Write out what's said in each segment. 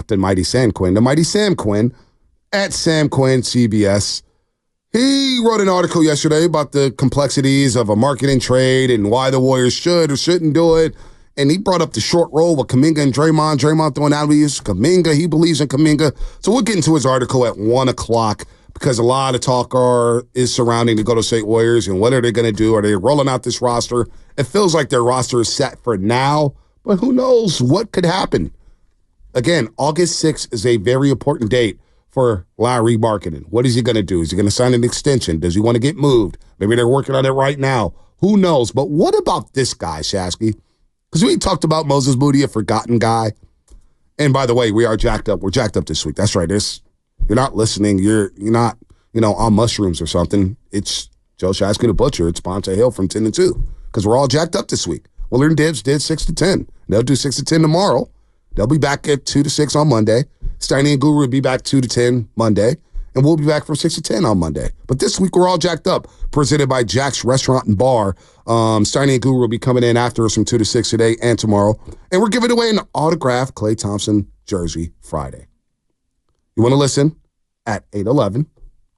not the mighty Sam Quinn, the mighty Sam Quinn at Sam Quinn CBS. He wrote an article yesterday about the complexities of a marketing trade and why the Warriors should or shouldn't do it. And he brought up the short roll with Kuminga and Draymond. Draymond throwing out Kuminga. He believes in Kuminga. So we'll get into his article at 1 o'clock because a lot of talk is surrounding the Golden State Warriors and what are they going to do? Are they rolling out this roster? It feels like their roster is set for now, but who knows what could happen? Again, August 6th is a very important date for Lowry marketing. What is he going to do? Is he going to sign an extension? Does he want to get moved? Maybe they're working on it right now. Who knows? But what about this guy, Shasky? Because we talked about Moses Moody, a forgotten guy. And by the way, we are jacked up. We're jacked up this week. That's right. You're not listening. You're not, on mushrooms or something. It's Joe Shasky the Butcher. It's Ponte Hill from 10 to 2. Because we're all jacked up this week. Willard and Dibs did 6 to 10. They'll do 6 to 10 tomorrow. They'll be back at 2 to 6 on Monday. Steiny and Guru will be back 2 to 10 Monday. And we'll be back from 6 to 10 on Monday. But this week, we're all jacked up. Presented by Jack's Restaurant and Bar. Steiny and Guru will be coming in after us from 2 to 6 today and tomorrow. And we're giving away an autographed Klay Thompson jersey Friday. You want to listen? At 8:11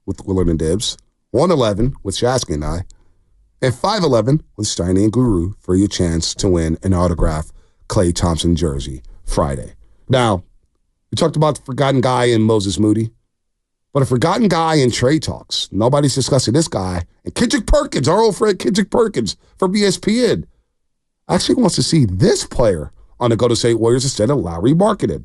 with Willard and Dibs. 1:11 with Shasky and I. And 5:11 with Steiny and Guru for your chance to win an autographed Klay Thompson jersey Friday. Now, we talked about the forgotten guy in Moses Moody. But a forgotten guy in trade talks. Nobody's discussing this guy. And Kendrick Perkins, our old friend Kendrick Perkins from ESPN, actually wants to see this player on the Golden State Warriors instead of Lowry marketed.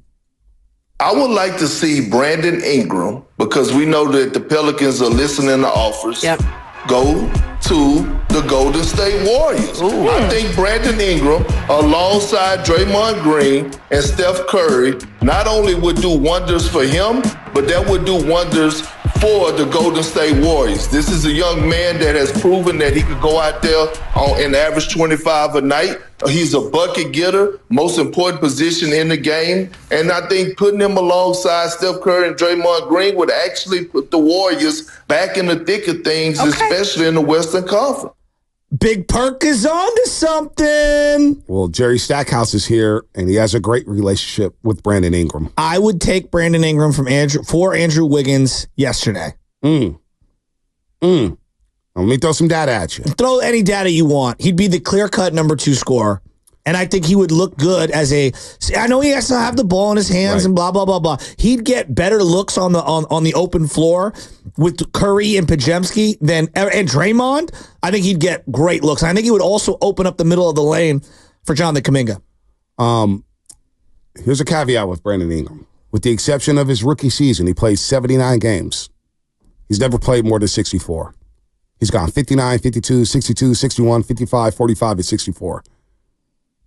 I would like to see Brandon Ingram, because we know that the Pelicans are listening to offers. Yep. Go to the Golden State Warriors. Ooh. I think Brandon Ingram, alongside Draymond Green and Steph Curry, not only would do wonders for him, but that would do wonders for the Golden State Warriors. This is a young man that has proven that he could go out there and average 25 a night. He's a bucket getter, most important position in the game. And I think putting him alongside Steph Curry and Draymond Green would actually put the Warriors back in the thick of things, especially in the Western Conference. Big Perk is on to something. Well, Jerry Stackhouse is here, and he has a great relationship with Brandon Ingram. I would take Brandon Ingram for Andrew Wiggins yesterday. Let me throw some data at you. Throw any data you want. He'd be the clear-cut number 2 scorer. And I think he would look good as I know he has to have the ball in his hands and blah, blah, blah, blah. He'd get better looks on the open floor with Curry and Pajemski and Draymond. I think he'd get great looks. I think he would also open up the middle of the lane for Jonathan Kuminga. Here's a caveat with Brandon Ingram. With the exception of his rookie season, he played 79 games. He's never played more than 64. He's gone 59, 52, 62, 61, 55, 45, and 64.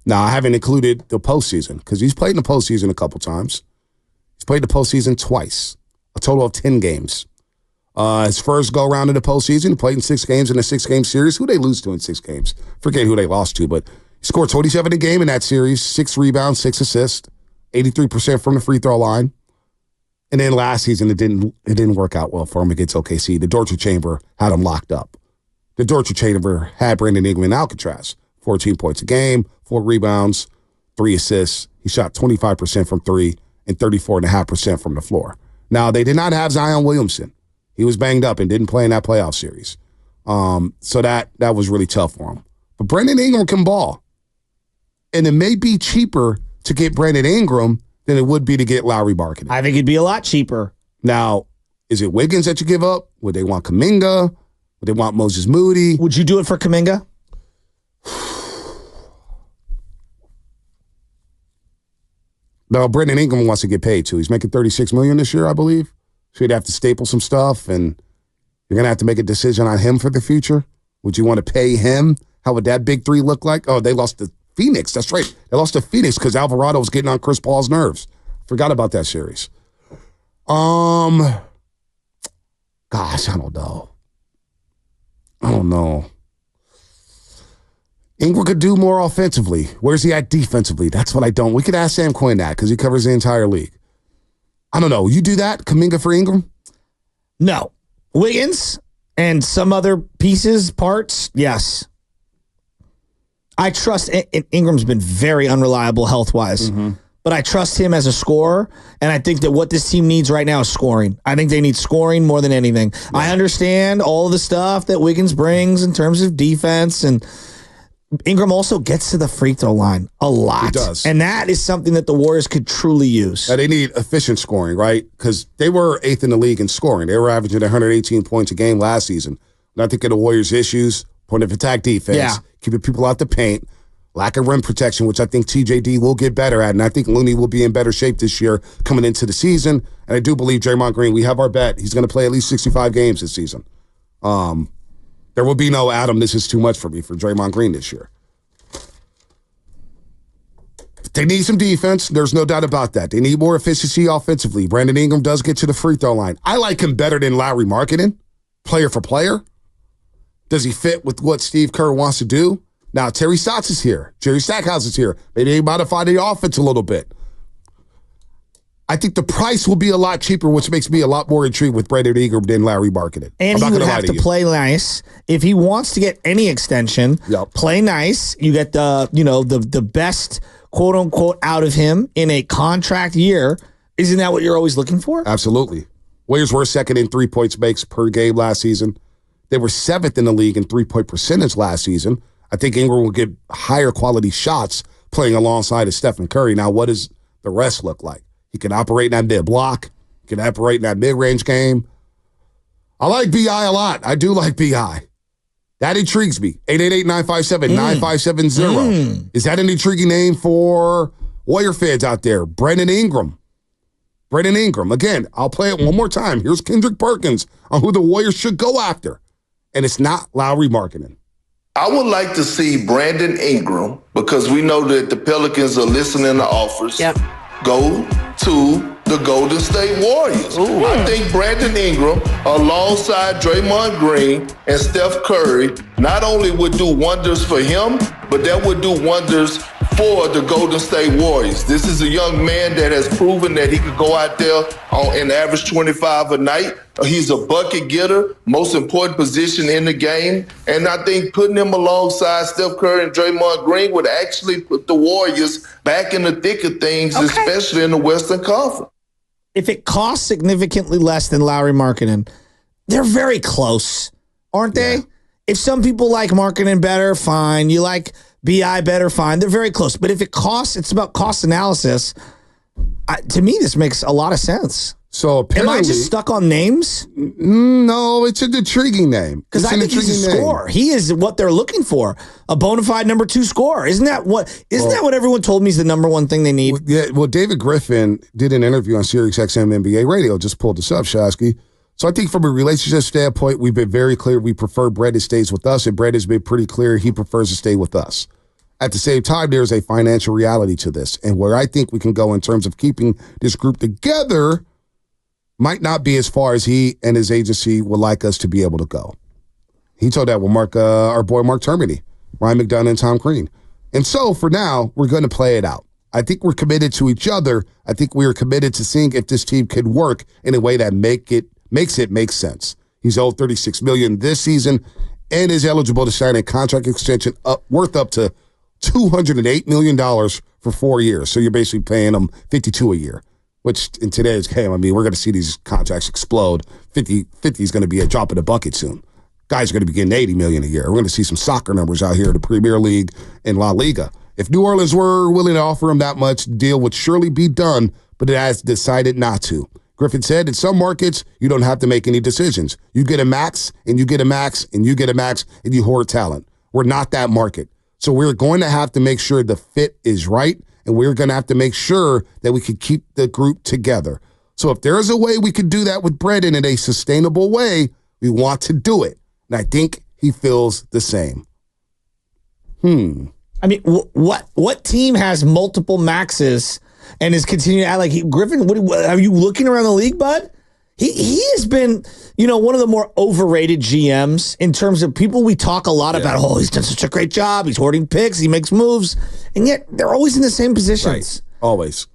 Now, I haven't included the postseason because he's played in the postseason a couple times. He's played the postseason twice, a total of 10 games. His first go-around in the postseason, he played in 6 games in a 6-game series. Who they lose to in 6 games? Forget who they lost to, but he scored 27 a game in that series, 6 rebounds, 6 assists, 83% from the free throw line. And then last season, it didn't work out well for him against OKC. The torture chamber had him locked up. The torture chamber had Brandon Ingram in Alcatraz. 14 points a game, 4 rebounds, 3 assists. He shot 25% from 3 and 34.5% from the floor. Now, they did not have Zion Williamson. He was banged up and didn't play in that playoff series. So that was really tough for him. But Brandon Ingram can ball. And it may be cheaper to get Brandon Ingram than it would be to get Lowry marketed. I think it'd be a lot cheaper. Now, is it Wiggins that you give up? Would they want Kuminga? Would they want Moses Moody? Would you do it for Kuminga? No, Brandon Ingram wants to get paid too. He's making $36 million this year, I believe. So you'd have to staple some stuff, and you're gonna have to make a decision on him for the future. Would you want to pay him? How would that big 3 look like? Oh, they lost to Phoenix. That's right. They lost to Phoenix because Alvarado was getting on Chris Paul's nerves. Forgot about that series. Gosh, I don't know. Ingram could do more offensively. Where's he at defensively? That's what I don't. We could ask Sam Quinn that because he covers the entire league. I don't know. You do that? Kuminga for Ingram? No. Wiggins and some other parts, yes. I trust Ingram's been very unreliable health-wise. Mm-hmm. but I trust him as a scorer, and I think that what this team needs right now is scoring. I think they need scoring more than anything. Yeah. I understand all of the stuff that Wiggins brings in terms of defense, and Ingram also gets to the free throw line a lot. He does. And that is something that the Warriors could truly use. Now, they need efficient scoring, right? Because they were 8th in the league in scoring. They were averaging 118 points a game last season. And I think of the Warriors' issues, point of attack defense, keeping people out the paint, lack of rim protection, which I think TJD will get better at. And I think Looney will be in better shape this year coming into the season. And I do believe Draymond Green, we have our bet. He's going to play at least 65 games this season. There will be no Adam, this is too much for me for Draymond Green this year. They need some defense. There's no doubt about that. They need more efficiency offensively. Brandon Ingram does get to the free throw line. I like him better than Lowry Markkanen, player for player. Does he fit with what Steve Kerr wants to do? Now, Terry Stotts is here. Jerry Stackhouse is here. Maybe they modify the offense a little bit. I think the price will be a lot cheaper, which makes me a lot more intrigued with Brandon Ingram than Larry Markkanen. And he would have to play nice. If he wants to get any extension, play nice. You get the best, quote unquote, out of him in a contract year. Isn't that what you're always looking for? Absolutely. Warriors were second in 3 points makes per game last season. They were 7th in the league in 3-point percentage last season. I think Ingram will get higher quality shots playing alongside of Stephen Curry. Now, what does the rest look like? He can operate in that mid-block. He can operate in that mid-range game. I like B.I. a lot. I do like B.I. That intrigues me. 888-957-9570. Is that an intriguing name for Warrior fans out there? Brandon Ingram. Brandon Ingram. Again, I'll play it one more time. Here's Kendrick Perkins on who the Warriors should go after. And it's not Lowry Markkanen. I would like to see Brandon Ingram, because we know that the Pelicans are listening to offers. Go to the Golden State Warriors. Ooh. I think Brandon Ingram, alongside Draymond Green and Steph Curry, not only would do wonders for him, but that would do wonders for the Golden State Warriors. This is a young man that has proven that he could go out there and average 25 a night. He's a bucket getter, most important position in the game. And I think putting him alongside Steph Curry and Draymond Green would actually put the Warriors back in the thick of things, especially in the Western Conference. If it costs significantly less than Lowry Markkanen, they're very close, aren't they? If some people like Markkanen better, fine. You like B.I. better, fine. They're very close. But if it costs, it's about cost analysis. To me, this makes a lot of sense. So apparently, am I just stuck on names? No, it's an intriguing name. Because I think he's a scorer. He is what they're looking for, a bona fide number 2 scorer. Isn't that what everyone told me is the number one thing they need? Well, David Griffin did an interview on SiriusXM NBA Radio. Just pulled this up, Shasky. So I think from a relationship standpoint, we've been very clear. We prefer Brandon stays with us, and Brandon's been pretty clear he prefers to stay with us. At the same time, there's a financial reality to this. And where I think we can go in terms of keeping this group together might not be as far as he and his agency would like us to be able to go. He told that with our boy Mark Termini, Ryan McDonough, and Tom Crean. And so for now, we're going to play it out. I think we're committed to each other. I think we are committed to seeing if this team could work in a way that makes it make sense. He's owed $36 million this season and is eligible to sign a contract extension worth up to $208 million for 4 years. So you're basically paying him $52 a year, which in today's game, I mean, we're going to see these contracts explode. 50 is going to be a drop in the bucket soon. Guys are going to be getting $80 million a year. We're going to see some soccer numbers out here in the Premier League and La Liga. If New Orleans were willing to offer him that much, the deal would surely be done, but it has decided not to. Griffin said, in some markets, you don't have to make any decisions. You get a max, and you get a max, and you get a max, and you hoard talent. We're not that market. So we're going to have to make sure the fit is right, and we're going to have to make sure that we can keep the group together. So if there is a way we could do that with Brandon in a sustainable way, we want to do it. And I think he feels the same. I mean, what team has multiple maxes and is continuing to act like Griffin? What, are you looking around the league, bud? He has been, one of the more overrated GMs in terms of people we talk a lot about. Oh, he's done such a great job. He's hoarding picks. He makes moves. And yet they're always in the same positions. Right. Always.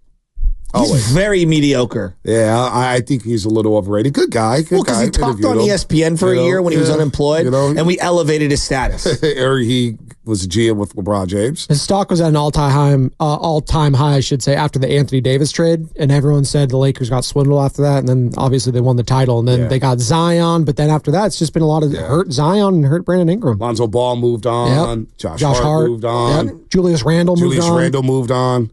He's very mediocre. Yeah, I think he's a little overrated. Good guy. Well, because he talked on ESPN for a year when he was unemployed, and we elevated his status. Or he was a GM with LeBron James. His stock was at an all-time high, I should say, after the Anthony Davis trade, and everyone said the Lakers got swindled after that, and then obviously they won the title, and then they got Zion, but then after that, it's just been a lot of hurt Zion and hurt Brandon Ingram. Lonzo Ball moved on. Josh Hart moved on. Yep. Julius Randle moved on.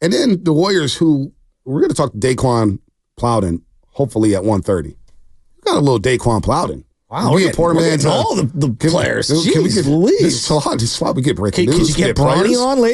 And then the Warriors, who we're going to talk to Daquan Plowden, hopefully at 1:30. We got a little Daquan Plowden. Wow, we're getting all the players. Can we Jeez Louise. This is a lot. We get breaking news. Could you get Bronny on later?